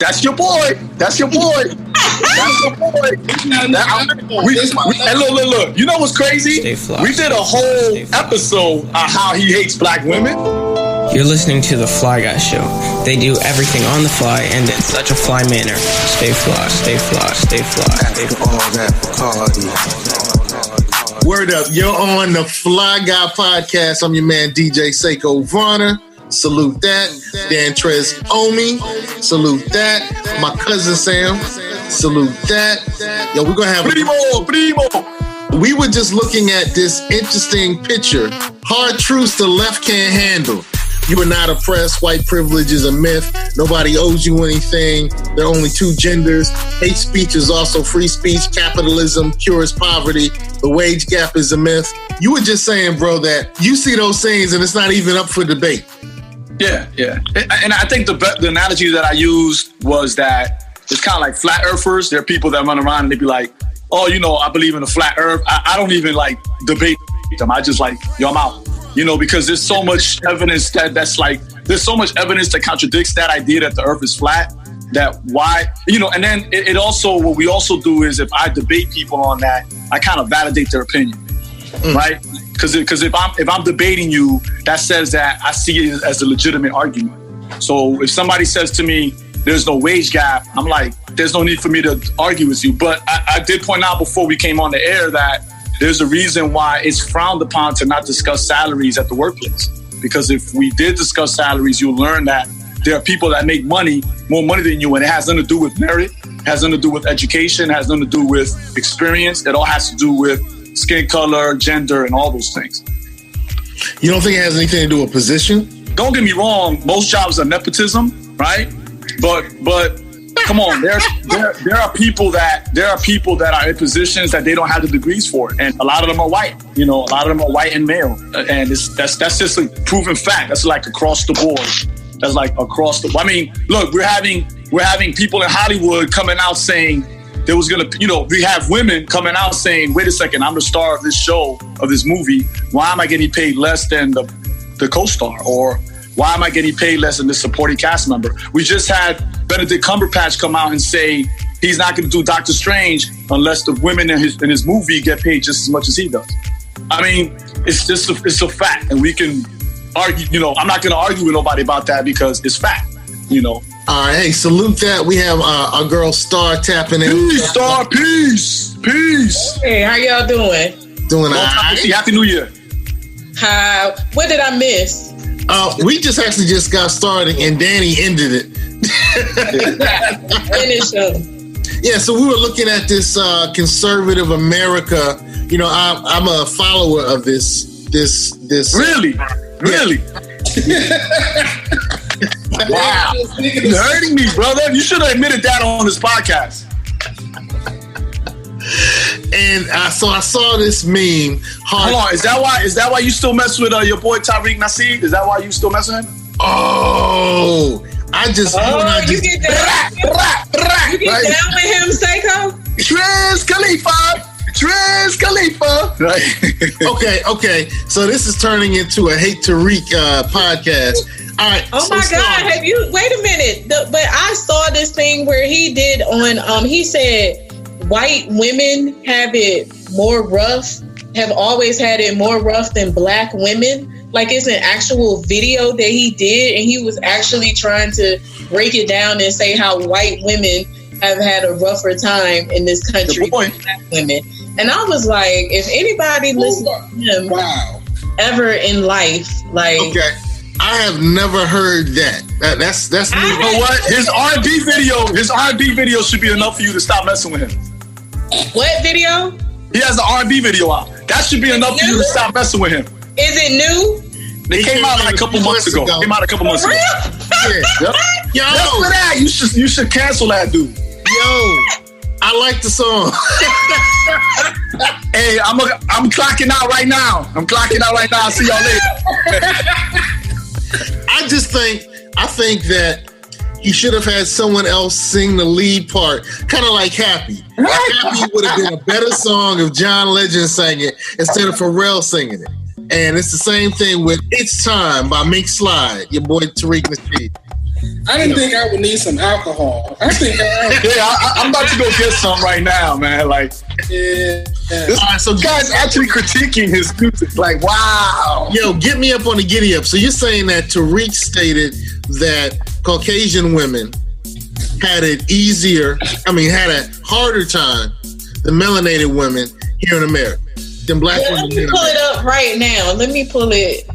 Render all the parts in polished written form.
That's your boy. That's your boy. That's your boy. Look. You know what's crazy? We did a whole episode on how he hates black women. You're listening to The Fly Guy Show. They do everything on the fly and in such a fly manner. Stay fly, stay fly, stay fly, stay fly. Word up. You're on The Fly Guy Podcast. I'm your man, DJ Seiko Varner. Salute that. Dan Trez Omi. Salute that. My cousin Sam. Salute that. Yo, we're going to have Primo. We were just looking at this interesting picture. Hard truths the left can't handle. You are not oppressed. White privilege is a myth. Nobody owes you anything. There are only two genders. Hate speech is also free speech. Capitalism cures poverty. The wage gap is a myth. You were just saying, bro, that you see those things and it's not even up for debate. Yeah. And I think the analogy that I used was that it's kind of like flat earthers. There are people that run around and they be like, oh, I believe in a flat earth. I don't even like debate them. I just like, I'm out. Because there's so much evidence there's so much evidence that contradicts that idea that the earth is flat, that why, and then it also, what we also do is if I debate people on that, I kind of validate their opinion, right? Because if I'm debating you, that says that I see it as a legitimate argument. So if somebody says to me, there's no wage gap, I'm like, there's no need for me to argue with you. But I did point out before we came on the air that there's a reason why it's frowned upon to not discuss salaries at the workplace. Because if we did discuss salaries, you'll learn that there are people that make more money than you, and it has nothing to do with merit, has nothing to do with education, has nothing to do with experience. It all has to do with skin color, gender, and all those things. You don't think it has anything to do with position? Don't get me wrong, most jobs are nepotism, right? But come on, there are people that are in positions that they don't have the degrees for, and a lot of them are white. A lot of them are white and male, and that's just a proven fact. That's like across the board. That's like across the. I mean, look, we're having people in Hollywood coming out saying there was gonna, we have women coming out saying, wait a second, I'm the star of this show, of this movie. Why am I getting paid less than the co-star? Or why am I getting paid less than the supporting cast member? We just had Benedict Cumberbatch come out and say he's not going to do Doctor Strange unless the women in his movie get paid just as much as he does. I mean, it's a fact, and we can argue. I'm not going to argue with nobody about that because it's fact. All right, hey, salute that. We have our girl Starr tapping in. Peace, Starr, peace. Hey, how y'all doing? Doing all right. Happy New Year. Hi. What did I miss? We just got started and Danny ended it. Finish up. Yeah, so we were looking at this conservative America. I'm a follower of this. Really? Wow. You're hurting me, brother. You should have admitted that on this podcast. And so I saw this meme. Hold on, is that why you still mess with your boy Tariq Nasir? Is that why you still messing with him? Oh, you get down with him, Seiko? Trez Khalifa. Right. Okay. So this is turning into a Hate Tariq podcast. All right. Oh my God! Have you? Wait a minute. But I saw this thing where he did on. He said white women have always had it more rough than black women. Like it's an actual video that he did, and he was actually trying to break it down and say how white women have had a rougher time in this country than black women. And I was like, if anybody listens to him ever in life, like, okay, I have never heard that. That's new. You know what? His R&B video should be enough for you to stop messing with him. What video? He has the R&B video out. That should be enough for you to stop messing with him. Is it new? They came out like a couple months ago. Yeah. Yep. Yo, just for that, you should cancel that dude. Yo, I like the song. Hey, I'm clocking out right now. I'll see y'all later. I think that he should have had someone else sing the lead part, kind of like Happy. Happy would have been a better song if John Legend sang it instead of Pharrell singing it. And it's the same thing with It's Time by Mink Slide, your boy Tariq Nasir. I didn't think I would need some alcohol. I think I'm about to go get some right now, man. Like, yeah. All right, so guys actually critiquing his music. Like, wow. Yo, get me up on the giddy up. So you're saying that Tariq stated that Caucasian women had a harder time than melanated women here in America than black women. Let me pull it up right now. Let me pull it.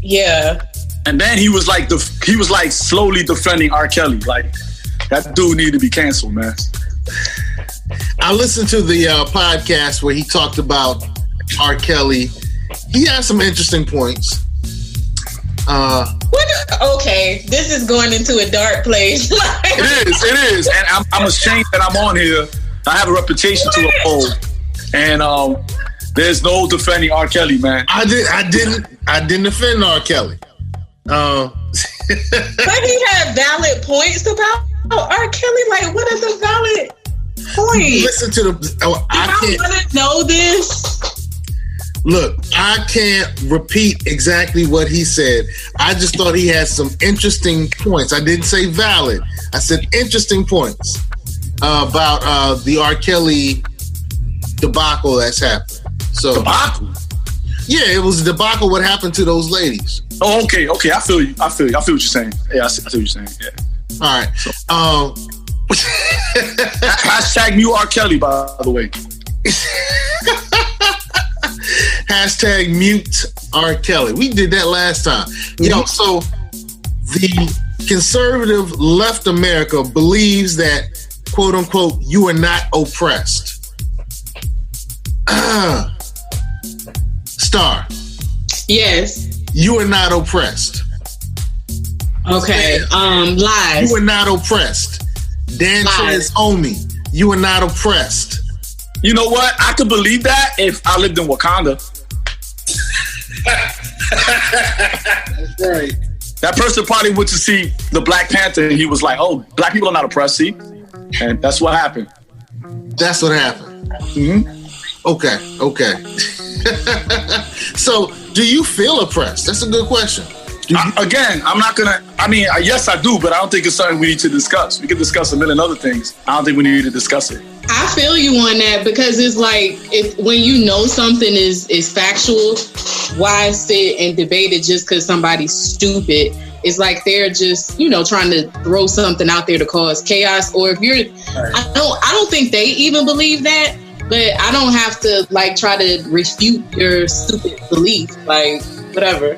Yeah. And then he was like slowly defending R. Kelly. Like, that dude needed to be canceled, man. I listened to the podcast where he talked about R. Kelly. He has some interesting points. Okay, this is going into a dark place. It is. And I'm ashamed that I'm on here. I have a reputation to uphold. And there's no defending R. Kelly, man. I didn't defend R. Kelly. But he had valid points about R. Kelly. Like, what are the valid points? Listen to I want to know this. Look, I can't repeat exactly what he said. I just thought he had some interesting points. I didn't say valid. I said interesting points about the R. Kelly debacle that's happened. So debacle? Yeah, it was a debacle. What happened to those ladies? Oh, okay. I feel you. I feel what you're saying. Yeah, I see what you're saying. Yeah. All right. Hashtag new R. Kelly, by the way. Hashtag mute R. Kelly. We did that last time. Yo, so the conservative left America believes that, quote unquote, you are not oppressed. Starr. Yes. You are not oppressed. Okay. Lies. You are not oppressed. Dan Trent's homie. You are not oppressed. You know what? I could believe that if I lived in Wakanda. That's right. That person probably went to see the Black Panther and he was like, oh, black people are not oppressed, see? And that's what happened. That's what happened. Mm-hmm. Okay. So, do you feel oppressed? That's a good question. Again, I'm not going to... I mean, yes, I do, but I don't think it's something we need to discuss. We can discuss a million other things. I don't think we need to discuss it. I feel you on that because it's like when you know something is factual, why sit and debate it just because somebody's stupid? It's like they're just, trying to throw something out there to cause chaos. Or if you're... I don't think they even believe that. But I don't have to try to refute your stupid belief, whatever.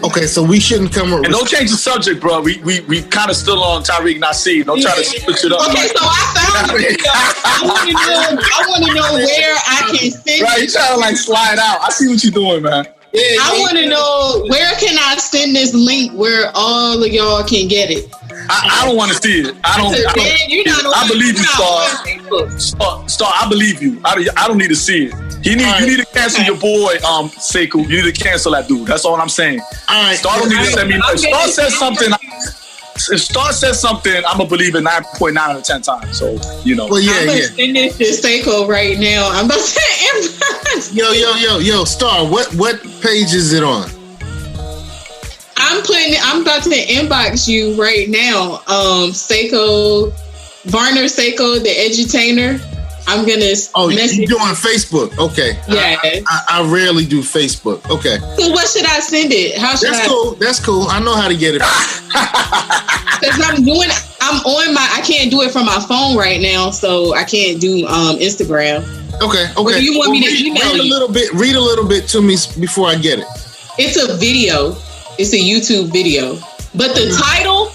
Okay, so we shouldn't come. And don't change the subject, bro. We kind of still on Tariq Nasir. Don't try to switch it up. Okay, so I found it. I want to know where I can send. Right, you trying to slide out. I see what you're doing, man. I want to know where can I send this link where all of y'all can get it. I don't want to see it. I believe you, Starr. Starr, I believe you. I don't need to see it. You need to cancel your boy, Sekou. You need to cancel that dude. That's all I'm saying. All right. Starr don't need to send me. If Starr says something, I'm gonna believe it 9.9 out of 10 times. So Well, yeah, I'm gonna send this to Sekou right now. I'm about to inbox. Yo, Starr. What page is it on? I'm about to inbox you right now. Sekou, Varner Sekou, the edutainer. I'm gonna. Oh, you're doing Facebook? Okay. Yeah. I rarely do Facebook. Okay. So what should I send it? How should That's cool. I know how to get it. Because I'm on my. I can't do it from my phone right now, so I can't do Instagram. Okay. Or do you want me to email you? Read a little bit to me before I get it. It's a video. It's a YouTube video. But the title,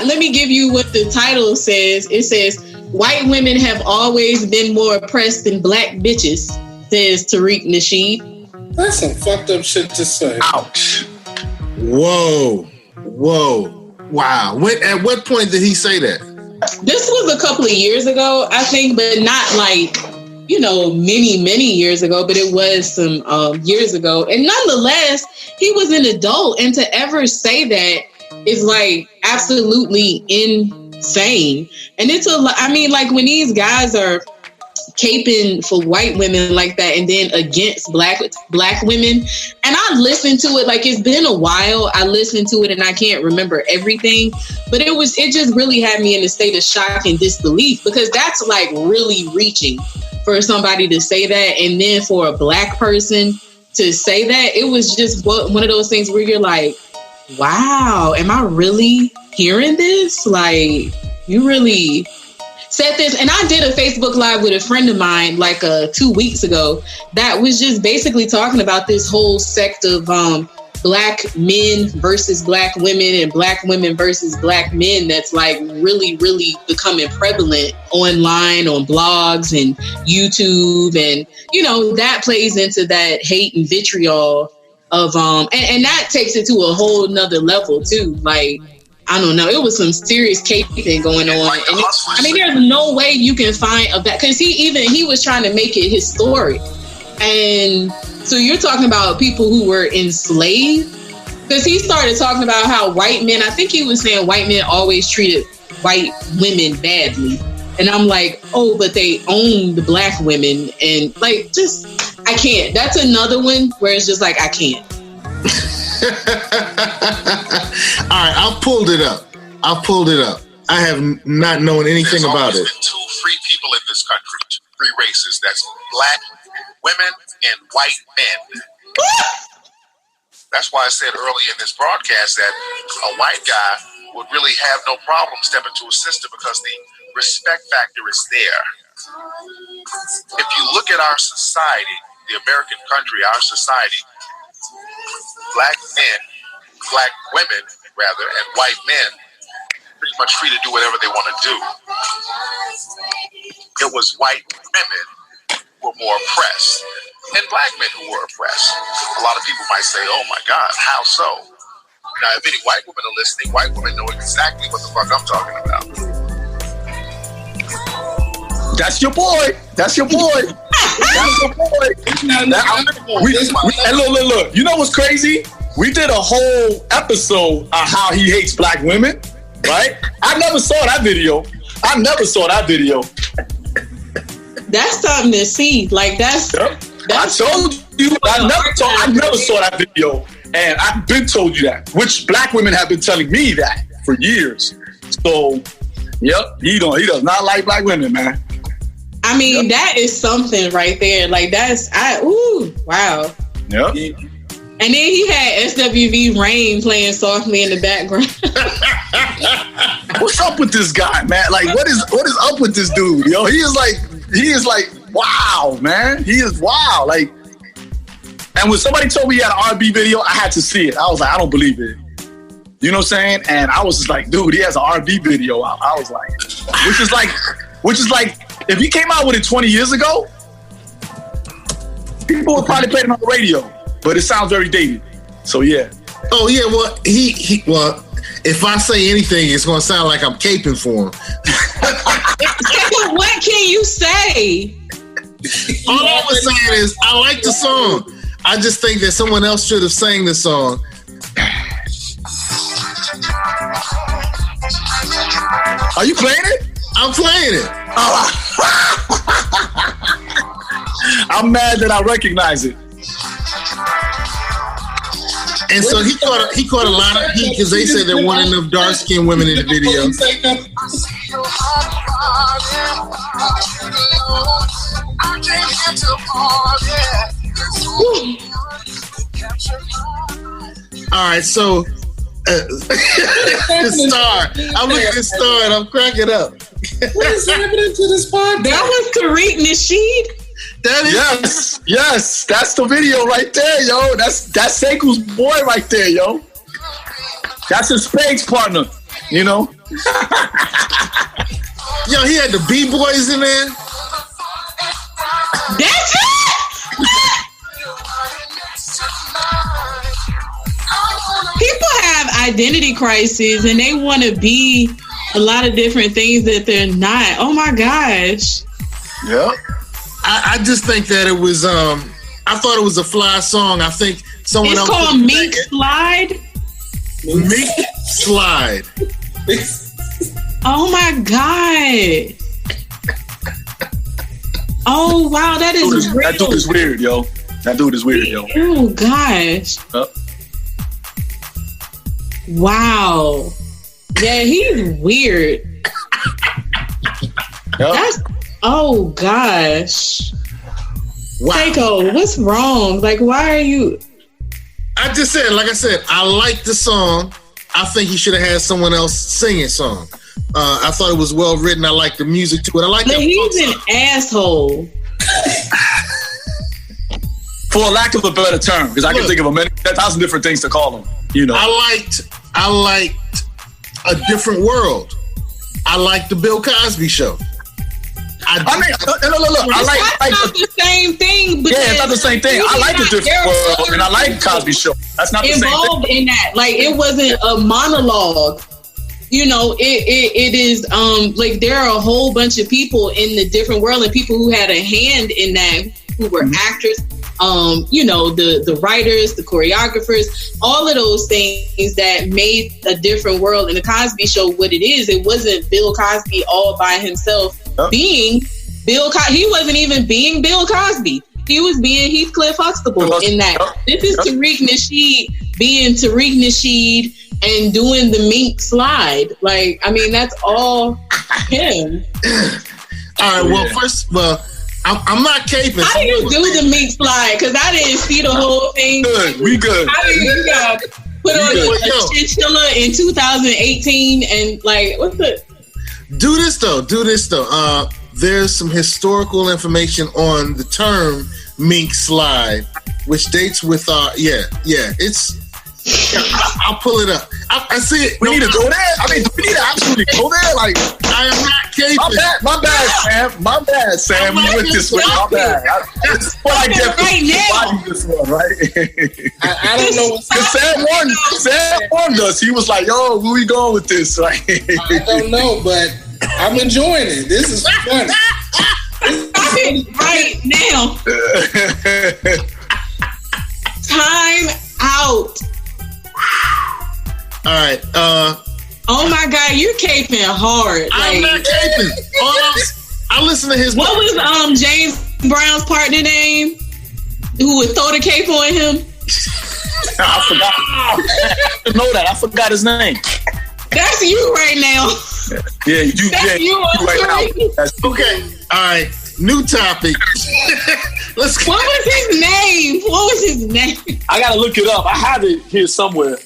let me give you what the title says. It says, white women have always been more oppressed than black bitches, says Tariq Nasheed. That's some fucked up shit to say. Ouch. Whoa. Wow. At what point did he say that? This was a couple of years ago, I think, but not many years ago, but it was some years ago. And nonetheless, he was an adult. And to ever say that is absolutely insane. And it's when these guys are caping for white women like that and then against black women. And I listened to it, like it's been a while. I listened to it and I can't remember everything, but it just really had me in a state of shock and disbelief, because that's like really reaching for somebody to say that. And then for a black person to say that, it was just one of those things where you're like, wow, am I really hearing this? Like, you really said this. And I did a Facebook Live with a friend of mine like 2 weeks ago that was just basically talking about this whole sect of black men versus black women and black women versus black men that's like really, really becoming prevalent online, on blogs and YouTube. And, you know, that plays into that hate and vitriol of, and that takes it to a whole nother level too. Like, I don't know. It was some serious caping going on. And there's no way you can find a back, because he was trying to make it his story. And so you're talking about people who were enslaved, because he started talking about how white men, I think he was saying white men always treated white women badly. And I'm like, oh, but they own the black women. And like, just, I can't. That's another one where it's just like, I can't. All right, I've pulled it up. I have not known anything about it. There's been two free people in this country, three races. That's black women and white men. That's why I said early in this broadcast that a white guy would really have no problem stepping to a sister, because the respect factor is there. If you look at our society, the American country, our society, black women, and white men pretty much free to do whatever they want to do. It was white women who were more oppressed and black men who were oppressed. A lot of people might say, oh my God, how so? Now, if any white women are listening, white women know exactly what the fuck I'm talking about. That's your boy. That's your boy. And look. You know what's crazy? We did a whole episode on how he hates black women, right? I never saw that video. That's something to see. Like, that's I told you. I never saw that video. And I've been told you that, which black women have been telling me that for years. So, yep, he does not like black women, man. I mean, that is something right there. Like, wow. Yep. And then he had SWV Rain playing softly in the background. What's up with this guy, man? Like, what is up with this dude? Yo, he is like, wow, man. He is wow. Like, and when somebody told me he had an R&B video, I had to see it. I was like, I don't believe it. You know what I'm saying? And I was just like, dude, he has an R&B video out. I was like, which is like, if he came out with it 20 years ago, people would probably play it on the radio. But it sounds very dated. So, yeah. Oh, yeah. Well, well, if I say anything, it's going to sound like I'm caping for him. What can you say? All I was saying is, I like the song. I just think that someone else should have sang the song. Are you playing it? I'm playing it. I'm mad that I recognize it. And so he caught a lot of heat because they said there weren't enough dark-skinned women in the video. All right, so Starr. I'm looking at Starr and I'm cracking up. What is happening to this podcast? That was Tariq Nasheed. That is yes, that's the video right there, yo. That's Seku's boy right there, yo. That's his Spade's partner, you know. Yo, he had the B-boys in there. That's it. People have identity crises and they want to be a lot of different things that they're not. Oh my gosh. Yeah. I just think that it was, I thought it was a fly song. I think someone else. It's called Mink Slide. Mink Slide. Oh my God. Oh wow, that is real. That dude is weird, yo. That dude is weird, yo. Oh gosh. Wow. Yeah, he's weird. That's oh gosh. Wow. Seiko, what's wrong? Like, why are you? I just said, like I said, I like the song. I think he should have had someone else sing it song. I thought it was well written. I like the music to it. I like that. He's an asshole. For lack of a better term, because I can think of 1,000 different things to call him. You know, I liked A Different World. I liked the Bill Cosby Show. Look. I like not the same thing. Yeah, it's not the same thing. I like A Different World, and I like Cosby Show. That's not the same thing. Involved in that, like it wasn't a monologue. You know, it is like there are a whole bunch of people in the different world and people who had a hand in that, who were actors. You know, the writers, the choreographers, all of those things that made A Different World and the Cosby Show what it is. It wasn't Bill Cosby all by himself being Bill Cosby. He wasn't even being Bill Cosby. He was being Heathcliff Huxtable in that. This is Tariq Nasheed being Tariq Nasheed and doing the mink slide. Like, I mean, that's all him. All right, I'm not caping. How do you do the mink slide? Because I didn't see the whole thing. We good. How do you put on a chinchilla in 2018 and like, what's the... Do this though. There's some historical information on the term mink slide, which dates with it's... I'll pull it up. I see it. We need to go there. I mean, we need to absolutely go there. Like, I am not caping. My bad, Sam. We went this way. My bad. This is what I get right now. This one, right? I don't know. Because Sam warned us. He was like, "Yo, where we going with this?" Like, I don't know, but I'm enjoying it. This is fun. Right now. Time out. All right. Oh my God, you're caping hard. I'm not caping. I listen to his. What was James Brown's partner name? Who would throw the cape on him? I forgot. I know that. I forgot his name. That's you right now. Yeah, you right now. Okay. All right. New topic. What was his name? I gotta look it up. I have it here somewhere.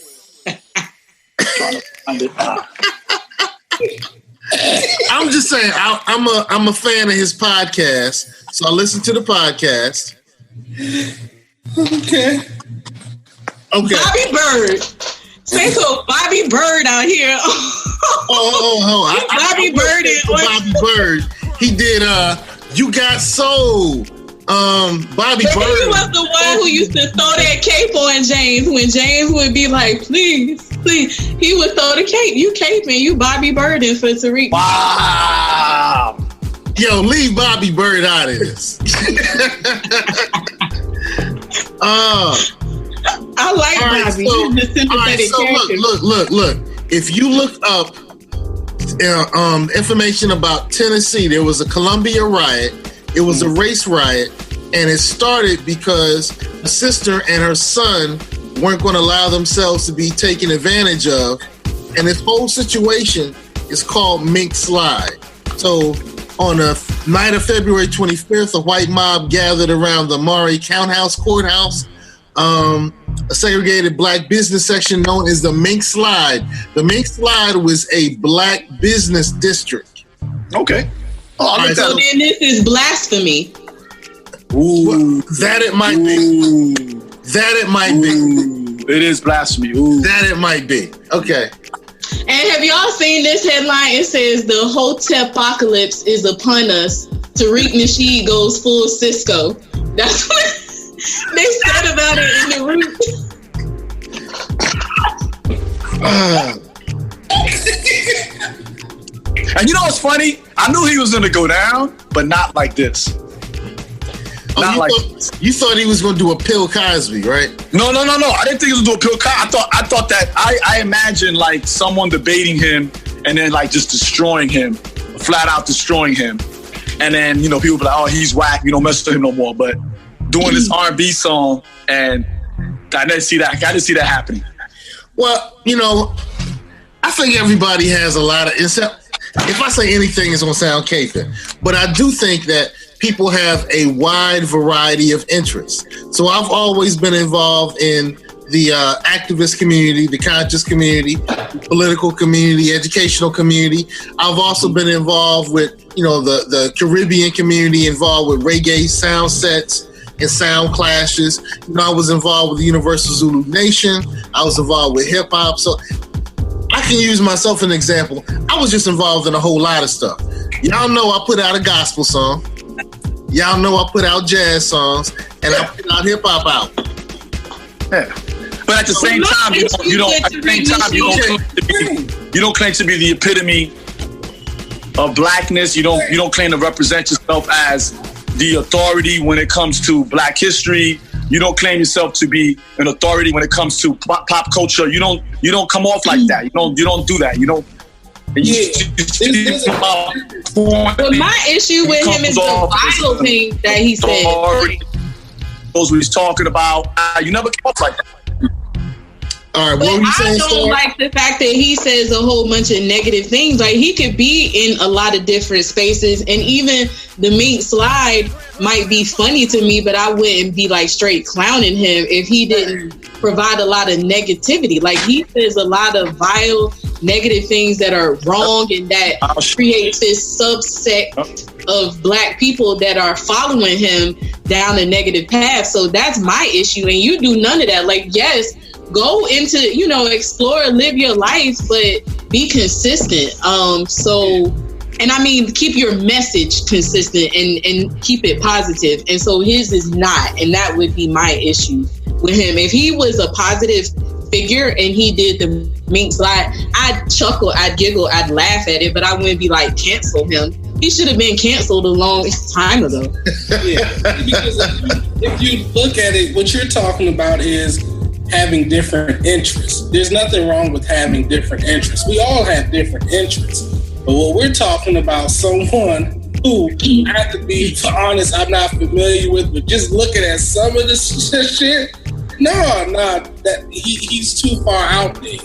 Trying to find it. I'm just saying. I'm a fan of his podcast, so I listen to the podcast. Okay. Bobby Bird. Say so, Bobby Bird out here. Bobby Bird. Bobby Bird. He did. You Got Soul. Bobby Bird. He was the one who used to throw that cape on James when James would be like, please. He would throw the cape. You caping. You Bobby Birding for Tariq. Wow. Yo, leave Bobby Bird out of this. I like Bobby. He's a sympathetic character. Look. If you look up information about Tennessee, there was a Columbia riot. It was a race riot, and it started because a sister and her son weren't going to allow themselves to be taken advantage of, and this whole situation is called Mink Slide. So on the night of February 25th, a white mob gathered around the Maury County Courthouse, a segregated black business section known as the Mink Slide. The Mink Slide was a black business district. Okay. So then this is blasphemy. Ooh, that it might be. That it might be. It is blasphemy. Ooh. That it might be. Okay. And have y'all seen this headline? It says the Hotepocalypse is upon us. Tariq Nasheed goes full Cisco. That's what they said about it in the room. And you know what's funny? I knew he was going to go down, but not like this. You thought he was going to do a Bill Cosby, right? No. I didn't think he was going to do a Bill Cosby. I thought that I imagined like someone debating him and then like just destroying him, flat out destroying him. and then people be like, oh, he's whack, you don't mess with him no more. But doing this R&B song, and I didn't see that happening. Well, I think everybody has a lot of. If I say anything, it's gonna sound caping, but I do think that people have a wide variety of interests. So I've always been involved in the activist community, the conscious community, political community, educational community. I've also been involved with, the Caribbean community, involved with reggae sound sets and sound clashes. I was involved with the Universal Zulu Nation. I was involved with hip hop. So I can use myself as an example. I was just involved in a whole lot of stuff. Y'all know I put out a gospel song. Y'all know I put out jazz songs, and I put out hip hop out. Yeah. But at the same time, you don't claim to be the epitome of blackness. You don't claim to represent yourself as the authority when it comes to Black history. You don't claim yourself to be an authority when it comes to pop culture. You don't come off like that. You don't do that. You don't. But my issue with him is the vital thing that he said. Knows what he's talking about. You never come off like that. All right, what were you saying, I don't like the fact that he says a whole bunch of negative things. Like, he could be in a lot of different spaces, and even the Mink slide might be funny to me, but I wouldn't be like straight clowning him if he didn't provide a lot of negativity. Like, he says a lot of vile, negative things that are wrong, and that creates this subset of Black people that are following him down a negative path. So that's my issue, and you do none of that. Like, yes, go into, explore, live your life, but be consistent. And I mean, keep your message consistent and keep it positive. And so his is not, and that would be my issue with him. If he was a positive figure and he did the Mink slide, I'd chuckle, I'd giggle, I'd laugh at it, but I wouldn't be like, cancel him. He should have been canceled a long time ago. Yeah, because if you look at it, what you're talking about is having different interests. There's nothing wrong with having different interests. We all have different interests. But what we're talking about, someone who, I have to be honest, I'm not familiar with, but just looking at some of this shit, that he's too far out there.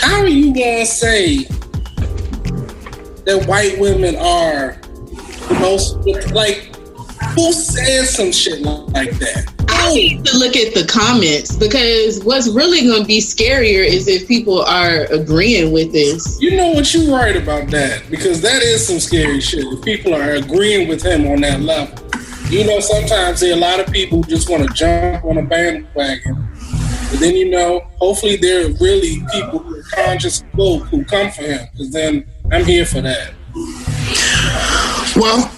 How are you gonna say that white women are the most, like, who says some shit like that? I need to look at the comments, because what's really going to be scarier is if people are agreeing with this. You know what, you're right about that, because that is some scary shit. If people are agreeing with him on that level. Sometimes there are a lot of people who just want to jump on a bandwagon. But then, hopefully there are really people who are conscious who come for him, because then I'm here for that. Well,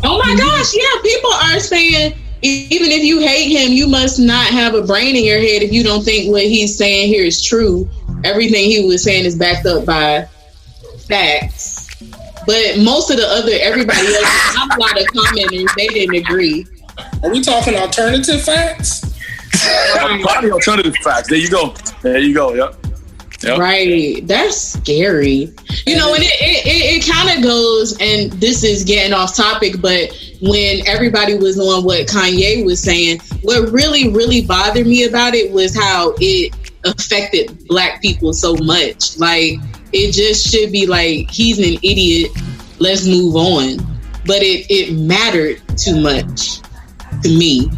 oh my gosh, yeah, people are saying, even if you hate him, you must not have a brain in your head if you don't think what he's saying here is true. Everything he was saying is backed up by facts. But most of everybody else, I have a lot of commenters, they didn't agree. Are we talking alternative facts? Probably alternative facts. There you go. Yep. Right. That's scary. And it kind of goes, and this is getting off topic, but when everybody was on what Kanye was saying, what really, really bothered me about it was how it affected Black people so much. Like, it just should be like, he's an idiot, let's move on. But it mattered too much to me.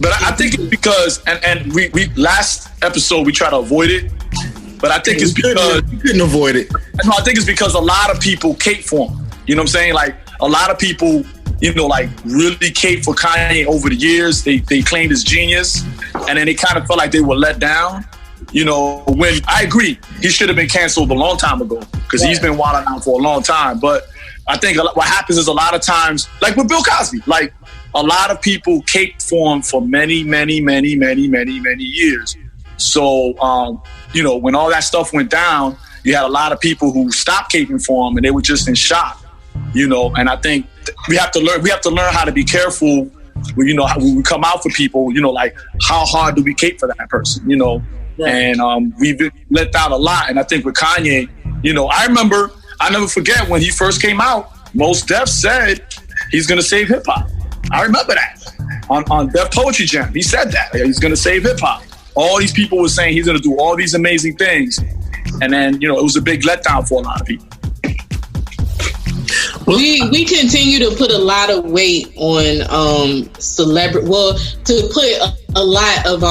But I think it's because, and we last episode we tried to avoid it, but I think it's because you couldn't avoid it. No, I think it's because a lot of people cape for him. You know what I'm saying? Like, a lot of people, really cape for Kanye over the years. They claimed his genius, and then they kind of felt like they were let down. When I agree, he should have been canceled a long time ago, because he's been wilding out for a long time. But I think what happens is, a lot of times, like with Bill Cosby, like, a lot of people caped for him for many, many, many, many, many, many years. So, when all that stuff went down, you had a lot of people who stopped caping for him, and they were just in shock. And I think we have to learn how to be careful when, when we come out for people, like, how hard do we cape for that person, Right. And we've let down a lot. And I think with Kanye, I remember, I never forget when he first came out, Mos Def said he's going to save hip hop. I remember that on Def Poetry Jam. He said that he's going to save hip hop. All these people were saying he's going to do all these amazing things, and then it was a big letdown for a lot of people. We continue to put a lot of weight on celebrity. Well, to put a lot of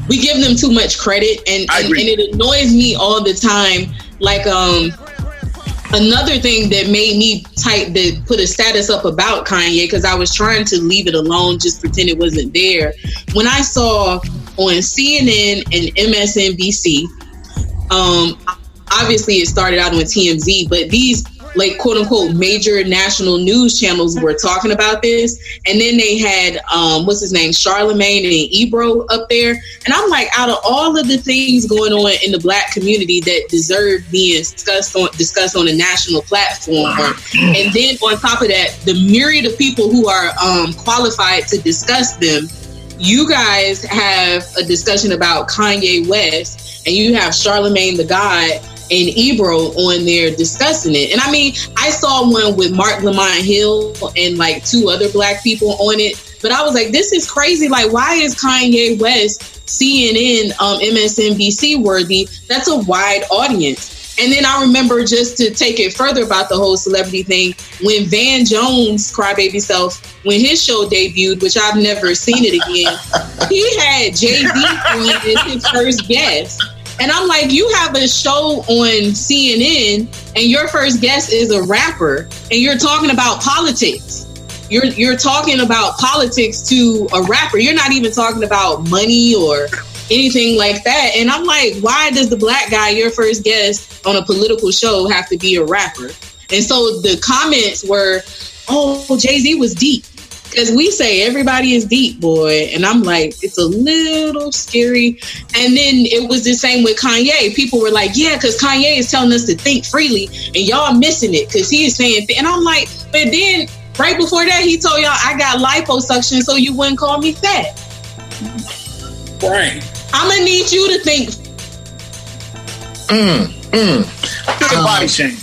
we give them too much credit, and it annoys me all the time. Like another thing that made me put a status up about Kanye, because I was trying to leave it alone, just pretend it wasn't there. When I saw on CNN and MSNBC, obviously it started out on TMZ, but these like quote unquote major national news channels were talking about this, and then they had what's his name, Charlemagne and Ebro up there, and I'm like, out of all of the things going on in the Black community that deserve being discussed on a national platform, and then on top of that, the myriad of people who are qualified to discuss them, you guys have a discussion about Kanye West, and you have Charlemagne the God and Ebro on there discussing it. And I mean, I saw one with Mark Lamont Hill and like 2 other Black people on it, but I was like, this is crazy. Like, why is Kanye West CNN, MSNBC worthy? That's a wide audience. And then I remember, just to take it further about the whole celebrity thing, when Van Jones' Crybaby Self, when his show debuted, which I've never seen it again, he had Jay-Z on as his first guest. And I'm like, you have a show on CNN and your first guest is a rapper, and you're talking about politics. You're talking about politics to a rapper. You're not even talking about money or anything like that. And I'm like, why does the Black guy, your first guest on a political show, have to be a rapper? And so the comments were, oh, Jay-Z was deep. Because we say everybody is deep, boy. And I'm like, it's a little scary. And then it was the same with Kanye. People were like, yeah, because Kanye is telling us to think freely, and y'all missing it because he is saying, and I'm like, but then right before that, he told y'all I got liposuction so you wouldn't call me fat. Right. I'm going to need you to think. Body shame.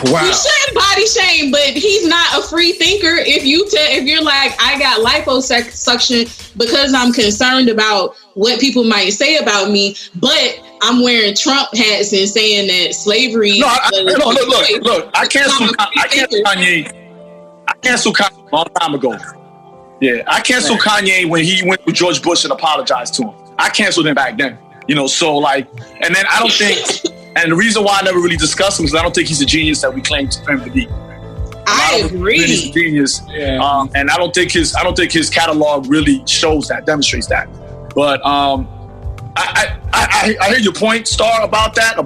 Wow. You shouldn't body shame, but he's not a free thinker. If you're like, I got liposuction because I'm concerned about what people might say about me, but I'm wearing Trump hats and saying that slavery. No, look. I canceled Kanye. I canceled Kanye a long time ago. Yeah, I canceled Kanye when he went with George Bush and apologized to him. I canceled him back then. So like, and then I don't think. And the reason why I never really discuss him is I don't think he's a genius that we claim him to be. I agree. He's a genius, and I don't think his catalog really shows that, demonstrates that. But I hear your point, Starr, about that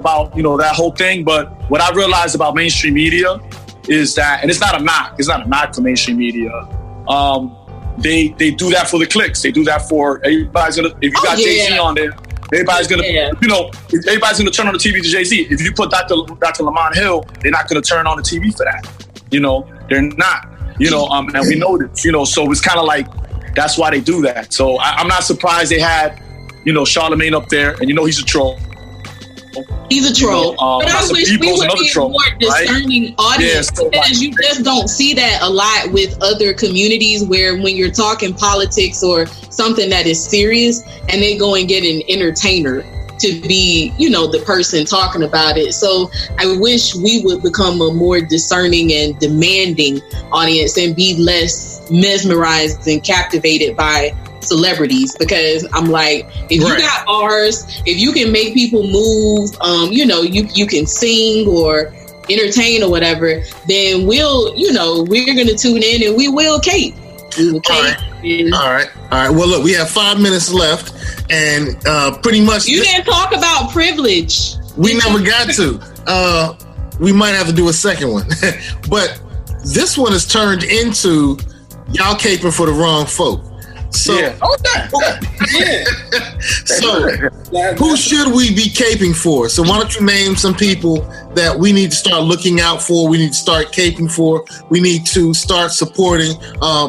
whole thing. But what I realized about mainstream media is that, and it's not a knock for mainstream media. They do that for the clicks. They do that for everybody's gonna. If you got Jay-Z on there. Everybody's gonna, everybody's gonna turn on the TV to Jay-Z. If you put Dr. Lamont Hill, they're not gonna turn on the TV for that. They're not. And we know this. So it's kind of like that's why they do that. So I'm not surprised they had, Charlemagne up there, and he's a troll. He's a troll. But I wish we would be a more discerning audience, because you just don't see that a lot with other communities, where when you're talking politics or something that is serious, and they go and get an entertainer to be, the person talking about it. So I wish we would become a more discerning and demanding audience and be less mesmerized and captivated by celebrities, because I'm like, if you got bars, if you can make people move, you can sing or entertain or whatever, then we're going to tune in and we will cape. All right. Well, look, we have 5 minutes left, and pretty much you didn't talk about privilege. We never got to. We might have to do a second one, but this one is turned into y'all caping for the wrong folk. So, So, who should we be caping for? So, why don't you name some people that we need to start looking out for? We need to start caping for. We need to start supporting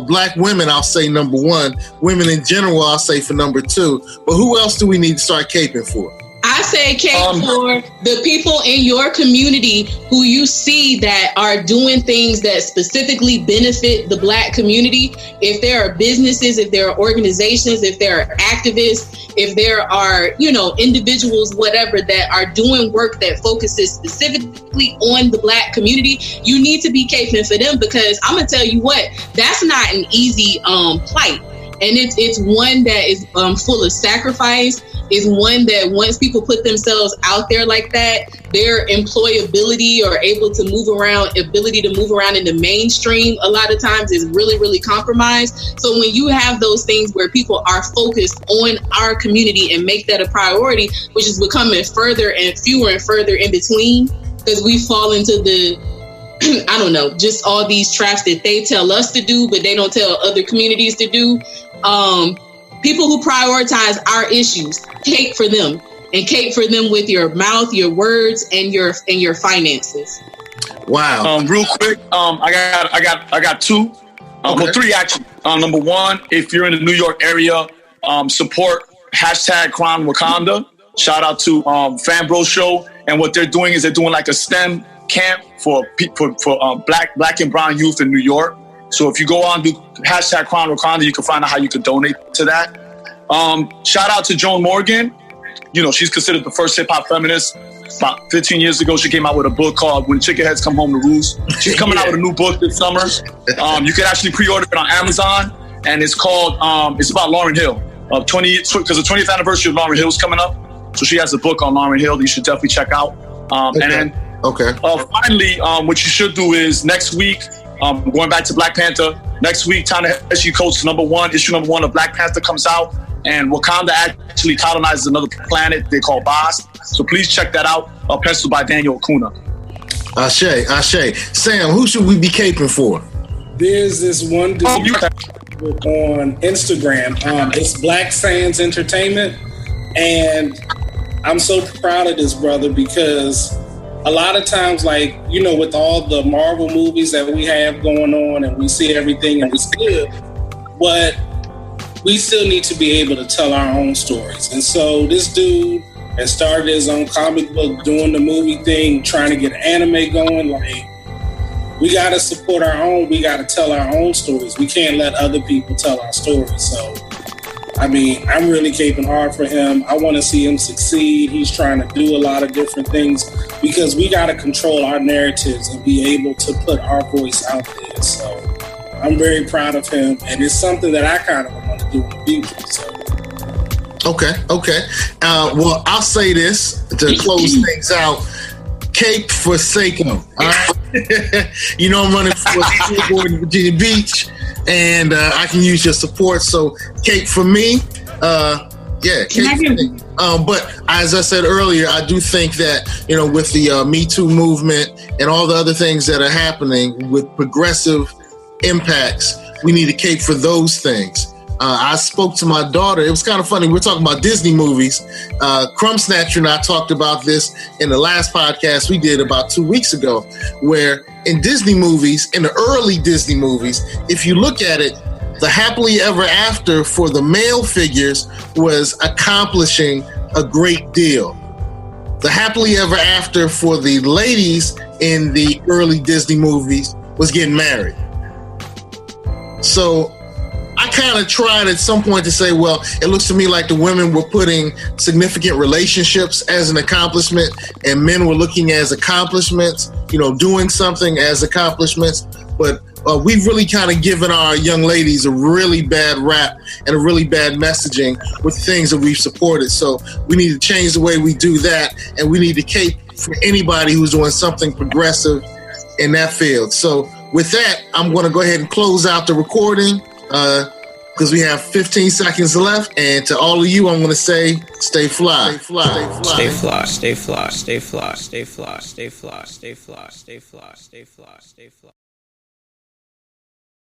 Black women. I'll say number 1. Women in general, I'll say for number 2. But who else do we need to start caping for? I I say cape for the people in your community who you see that are doing things that specifically benefit the Black community. If there are businesses, if there are organizations, if there are activists, if there are, individuals, whatever, that are doing work that focuses specifically on the Black community, you need to be caping for them, because I'm gonna tell you what, that's not an easy plight. And it's one that is full of sacrifice. Is one that once people put themselves out there like that, their employability or ability to move around in the mainstream a lot of times is really, really compromised. So when you have those things where people are focused on our community and make that a priority, which is becoming further and fewer and further in between, because we fall into the I don't know, just all these traps that they tell us to do, but they don't tell other communities to do. People who prioritize our issues, cape for them, and cape for them with your mouth, your words, and your finances. Wow. Real quick, I got two. Well, three actually. Number one, if you're in the New York area, support #Crown Wakanda. Shout out to Fanbro Show, and what they're doing is they're doing like a STEM camp for Black and brown youth in New York. So if you go on do #Crown Wakanda, you can find out how you can donate to that. Shout out to Joan Morgan. She's considered the first hip hop feminist. About 15 years ago, she came out with a book called When Chicken Heads Come Home to Roost. She's coming out with a new book this summer. You can actually pre-order it on Amazon, and it's called it's about Lauryn Hill. Because the 20th anniversary of Lauryn Hill is coming up, so she has a book on Lauryn Hill that you should definitely check out. And then finally, what you should do is next week. Going back to Black Panther, next week, Ta-Nehisi Coates' issue number one of Black Panther comes out, and Wakanda actually colonizes another planet they call Bas. So please check that out. Penciled by Daniel Acuna. Ashe. Sam, who should we be caping for? There's this one dude on Instagram. It's Black Sands Entertainment, and I'm so proud of this brother because a lot of times, with all the Marvel movies that we have going on and we see everything and it's good, but we still need to be able to tell our own stories. And so this dude has started his own comic book, doing the movie thing, trying to get anime going. We got to support our own. We got to tell our own stories. We can't let other people tell our stories. So, I'm really caping hard for him. I want to see him succeed. He's trying to do a lot of different things because we got to control our narratives and be able to put our voice out there. So I'm very proud of him, and it's something that I kind of want to do in the future. So. Okay. Well, I'll say this to close things out. Cape for Seiko. All right? I'm running for school board in Virginia Beach, and I can use your support. So cape for me. Cape for me. But as I said earlier, I do think that, with the Me Too movement and all the other things that are happening with progressive impacts, we need to cape for those things. I spoke to my daughter. It was kind of funny. We're talking about Disney movies. Crumb Snatcher and I talked about this in the last podcast we did about 2 weeks ago, where in Disney movies, in the early Disney movies, if you look at it, the happily ever after for the male figures was accomplishing a great deal. The happily ever after for the ladies in the early Disney movies was getting married. So I kind of tried at some point to say, well, it looks to me like the women were putting significant relationships as an accomplishment and men were looking as accomplishments, doing something as accomplishments. But we've really kind of given our young ladies a really bad rap and a really bad messaging with things that we've supported. So we need to change the way we do that, and we need to cape for anybody who's doing something progressive in that field. So with that, I'm going to go ahead and close out the recording. Because we have 15 seconds left, and to all of you, I'm going to say, stay fly. Stay fly. Stay fly. Stay fly. Stay fly. Stay fly. Stay fly. Stay fly. Stay fly. Stay fly. Stay fly. Stay fly.